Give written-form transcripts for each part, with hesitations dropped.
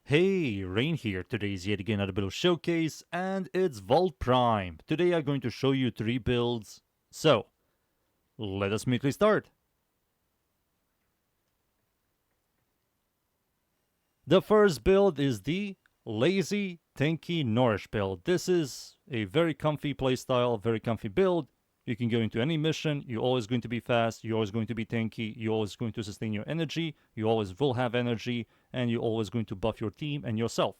Hey, Rain here. Today is yet again another build showcase, and it's Vault Prime. Today I'm going to show you 3 builds. So, let us immediately start. The first build is the Lazy Tanky Nourish build. This is a very comfy playstyle, very comfy build. You can go into any mission, you're always going to be fast, you're always going to be tanky, you're always going to sustain your energy, you always will have energy, and you're always going to buff your team and yourself.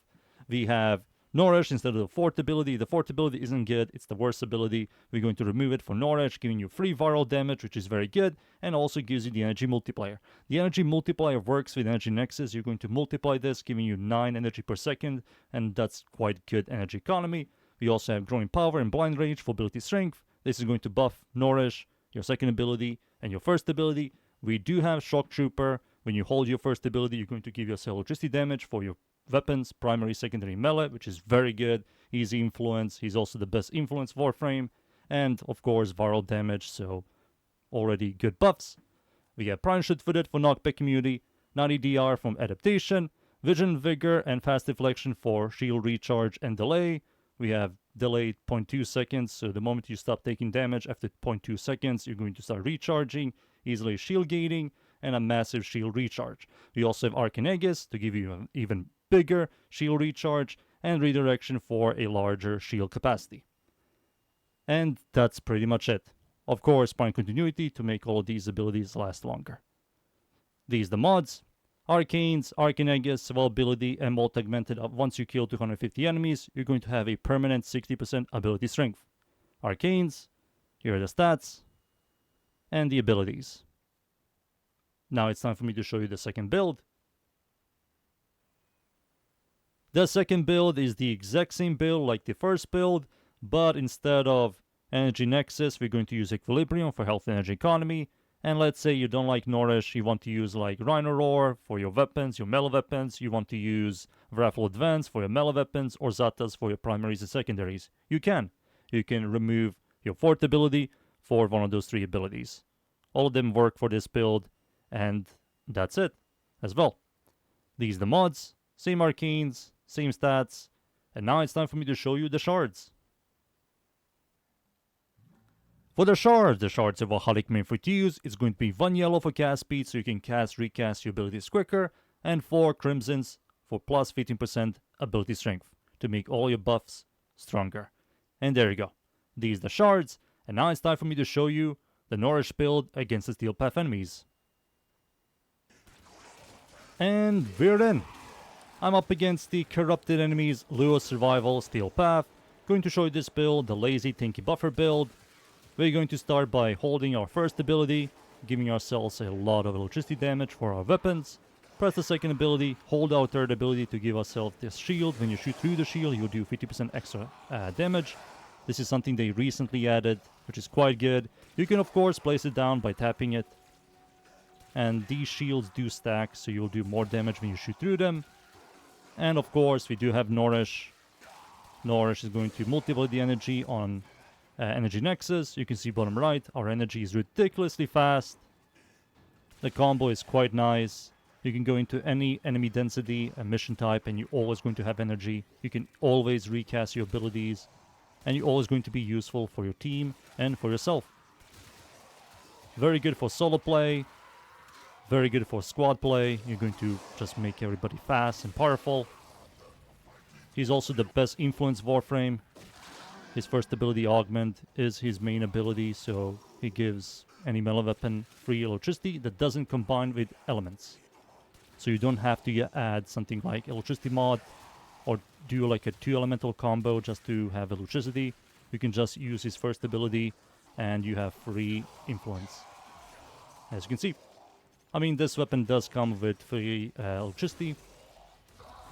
We have Nourish instead of the Fort ability. The Fort ability isn't good, it's the worst ability. We're going to remove it for Nourish, giving you free viral damage, which is very good, and also gives you the energy multiplier. The energy multiplier works with Energy Nexus. You're going to multiply this, giving you 9 energy per second, and that's quite good energy economy. We also have Growing Power and Blind Rage for ability strength. This is going to buff Nourish, your second ability, and your first ability. We do have Shock Trooper. When you hold your first ability, you're going to give yourself electricity damage for your weapons, primary, secondary, melee, which is very good. Easy influence. He's also the best influence Warframe. And, of course, viral damage, so already good buffs. We have Prime Shoot-Footed for knockback immunity, 90 DR from adaptation, Vision Vigor and Fast Deflection for shield recharge and delay. We have delayed 0.2 seconds, so the moment you stop taking damage after 0.2 seconds, you're going to start recharging, easily shield gating, and a massive shield recharge. We also have Arcanes to give you an even bigger shield recharge, and redirection for a larger shield capacity. And that's pretty much it. Of course, Prime Continuity to make all of these abilities last longer. These the mods. Arcanes, Arcanes, Survivability, and multi-augmented. Once you kill 250 enemies, you're going to have a permanent 60% ability strength. Arcanes, here are the stats, and the abilities. Now it's time for me to show you the second build. The second build is the exact same build like the first build, but instead of Energy Nexus, we're going to use Equilibrium for health and energy economy. And let's say you don't like Nourish, you want to use like Rhino Roar for your weapons, your melee weapons, you want to use Raffle Advance for your melee weapons, or Xatas for your primaries and secondaries. You can. You can remove your fourth ability for one of those 3 abilities. All of them work for this build, and that's it as well. These are the mods, same arcanes, same stats, and now it's time for me to show you the shards. For the shards of a Holic main for to use, it's going to be 1 yellow for cast speed, so you can recast your abilities quicker, and 4 crimsons for plus 15% ability strength to make all your buffs stronger. And there you go. These are the shards, and now it's time for me to show you the Nourish build against the Steel Path enemies. And we're in. I'm up against the corrupted enemies, Luo Survival Steel Path. Going to show you this build, the Lazy Tanky Buffer build. We're going to start by holding our first ability, giving ourselves a lot of electricity damage for our weapons. Press the second ability, hold our third ability to give ourselves this shield. When you shoot through the shield, you'll do 50% extra damage. This is something they recently added, which is quite good. You can of course place it down by tapping it. And these shields do stack, so you'll do more damage when you shoot through them. And of course, we do have Nourish. Nourish is going to multiply the energy on Energy Nexus. You can see bottom right, our energy is ridiculously fast. The combo is quite nice. You can go into any enemy density and mission type, and you're always going to have energy. You can always recast your abilities, and you're always going to be useful for your team and for yourself. Very good for solo play. Very good for squad play. You're going to just make everybody fast and powerful. He's also the best influence Warframe. His first ability, Augment, is his main ability, so he gives any melee weapon free electricity that doesn't combine with elements. So you don't have to add something like electricity mod or do like a 2 elemental combo just to have electricity. You can just use his first ability and you have free influence. As you can see. I mean, this weapon does come with free electricity,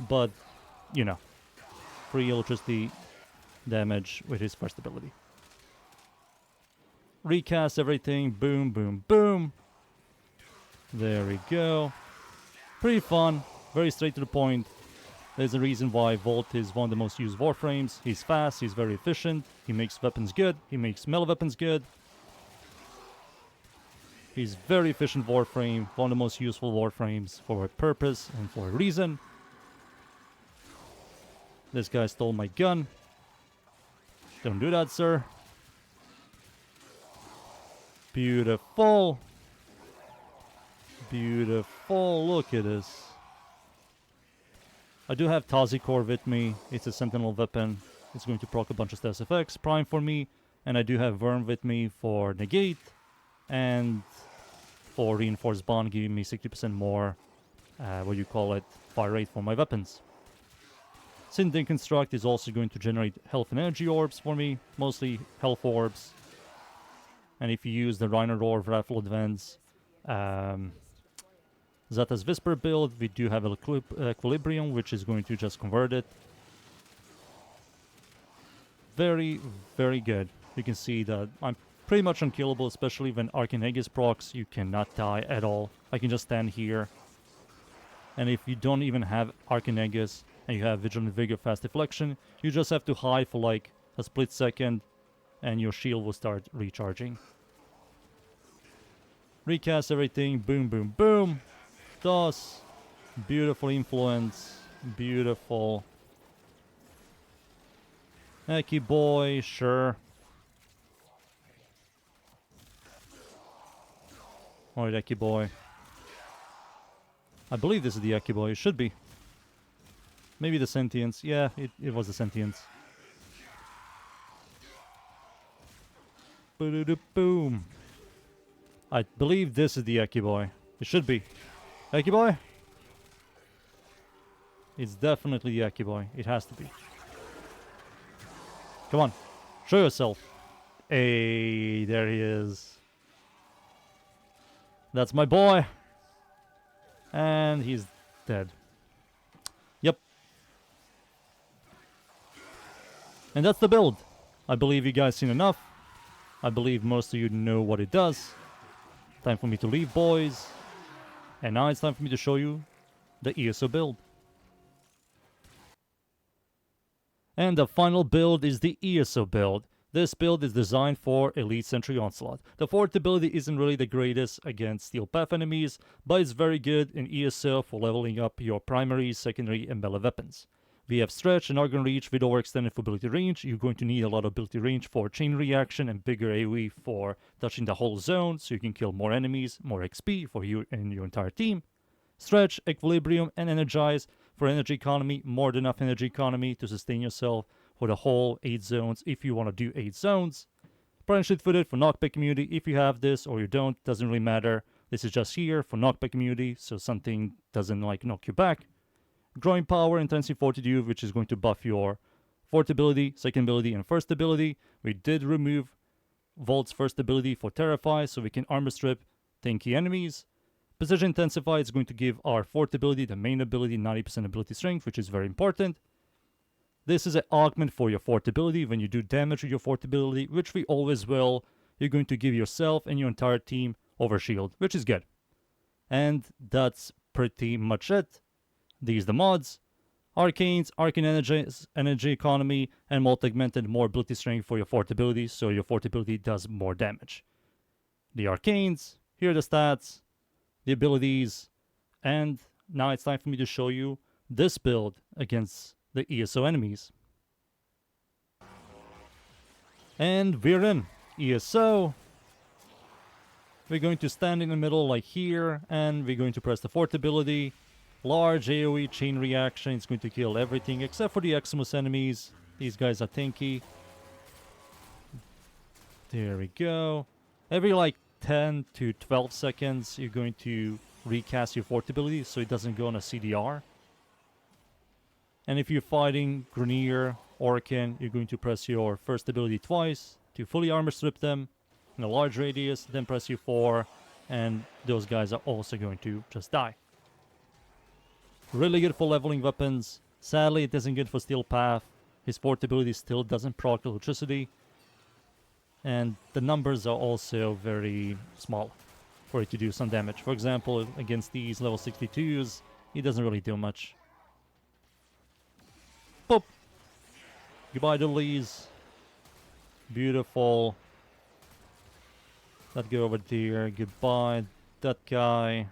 but, you know, free electricity damage with his first ability. Recast everything, boom, boom, boom. There we go. Pretty fun, very straight to the point. There's a reason why Volt is one of the most used Warframes. He's fast, he's very efficient, he makes weapons good, he makes melee weapons good. He's very efficient Warframe, one of the most useful Warframes for a purpose and for a reason. This guy stole my gun. Don't do that, sir. Beautiful. Beautiful. Look at this. I do have Tazicore with me. It's a sentinel weapon. It's going to proc a bunch of status effects. Prime for me. And I do have Worm with me for negate. And for reinforced bond, giving me 60% more, fire rate for my weapons. Synth Construct is also going to generate health and energy orbs for me. Mostly health orbs. And if you use the Reiner or Wrathful Advance, Xata's Whisper build, we do have Equilibrium, which is going to just convert it. Very, very good. You can see that I'm pretty much unkillable, especially when Arcanes procs. You cannot die at all. I can just stand here. And if you don't even have Arcanes and you have Vigilant Vigor, Fast Deflection, you just have to hide for like a split second and your shield will start recharging. Recast everything. Boom, boom, boom. DOS. Beautiful influence. Beautiful. Eki boy, sure. Alright, Eki boy. I believe this is the Eki boy. It should be. Maybe the Sentience. Yeah, it was the Sentience. Boom. I believe this is the Eki boy. It should be. Eki boy? It's definitely the Eki boy. It has to be. Come on. Show yourself. Hey, there he is. That's my boy. And he's dead. Yep. And that's the build. I believe you guys seen enough. I believe most of you know what it does. Time for me to leave, boys. And now it's time for me to show you the ESO build. And the final build is the ESO build. This build is designed for Elite Sentry Onslaught. The fort ability isn't really the greatest against Steel Path enemies, but it's very good in ESO for leveling up your primary, secondary, and melee weapons. We have Stretch and Argon Reach with overextended ability range. You're going to need a lot of ability range for chain reaction and bigger AoE for touching the whole zone, so you can kill more enemies, more XP for you and your entire team. Stretch, Equilibrium, and Energize for energy economy, more than enough energy economy to sustain yourself for the whole 8 zones if you want to do 8 zones. Prime Footed for knockback immunity. If you have this or you don't, doesn't really matter. This is just here for knockback immunity, so something doesn't like knock you back. Growing Power, Intensive Fortitude, which is going to buff your fourth ability, second ability, and first ability. We did remove Volt's first ability for Terrify, so we can armor strip tanky enemies. Precision Intensify is going to give our fourth ability, the main ability, 90% ability strength, which is very important. This is an augment for your fourth ability. When you do damage with your fourth ability, which we always will, you're going to give yourself and your entire team overshield, which is good. And that's pretty much it. These are the mods. Arcanes, Arcane Energy Economy, and Multi-Augmented, more ability strength for your fourth ability, so your fourth ability does more damage. The Arcanes, here are the stats, the abilities, and now it's time for me to show you this build against the ESO enemies. And we're in ESO. We're going to stand in the middle like here, and we're going to press the fourth ability. Large AoE chain reaction. It's going to kill everything except for the Eximus enemies. These guys are tanky. There we go. Every like 10 to 12 seconds, you're going to recast your fourth ability so it doesn't go on a CDR. And if you're fighting Grenier, Orcan, you're going to press your first ability twice to fully armor strip them in a large radius, then press U4, and those guys are also going to just die. Really good for leveling weapons. Sadly, it isn't good for Steel Path. His fourth ability still doesn't proc electricity. And the numbers are also very small for it to do some damage. For example, against these level 62s, he doesn't really do much. Boop! Goodbye, Doodlies. Beautiful. That guy over there. Goodbye. That guy.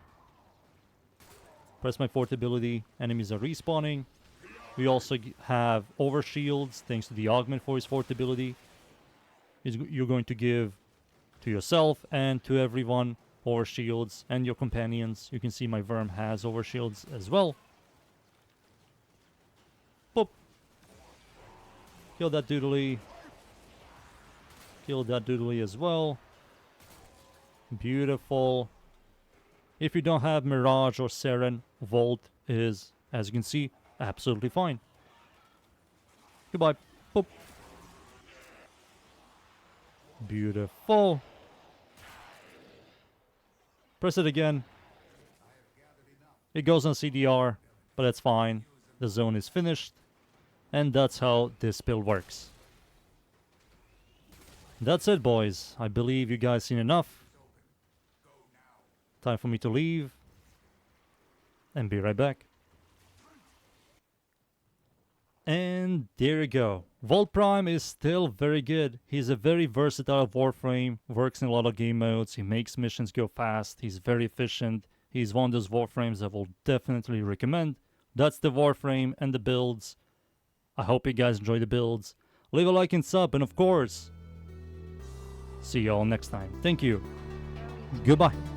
Press my fourth ability. Enemies are respawning. We also have overshields thanks to the augment for his fourth ability. You're going to give to yourself and to everyone overshields and your companions. You can see my Worm has overshields as well. Boop. Kill that doodly. Kill that doodly as well. Beautiful. If you don't have Mirage or Seren, Volt is, as you can see, absolutely fine. Goodbye. Boop. Beautiful. Press it again. It goes on CDR, but that's fine. The zone is finished. And that's how this build works. That's it, boys. I believe you guys seen enough. Time for me to leave. And be right back. And there you go. Volt Prime is still very good. He's a very versatile Warframe. Works in a lot of game modes. He makes missions go fast. He's very efficient. He's one of those Warframes I will definitely recommend. That's the Warframe and the builds. I hope you guys enjoy the builds. Leave a like and sub, and of course, see you all next time. Thank you. Goodbye.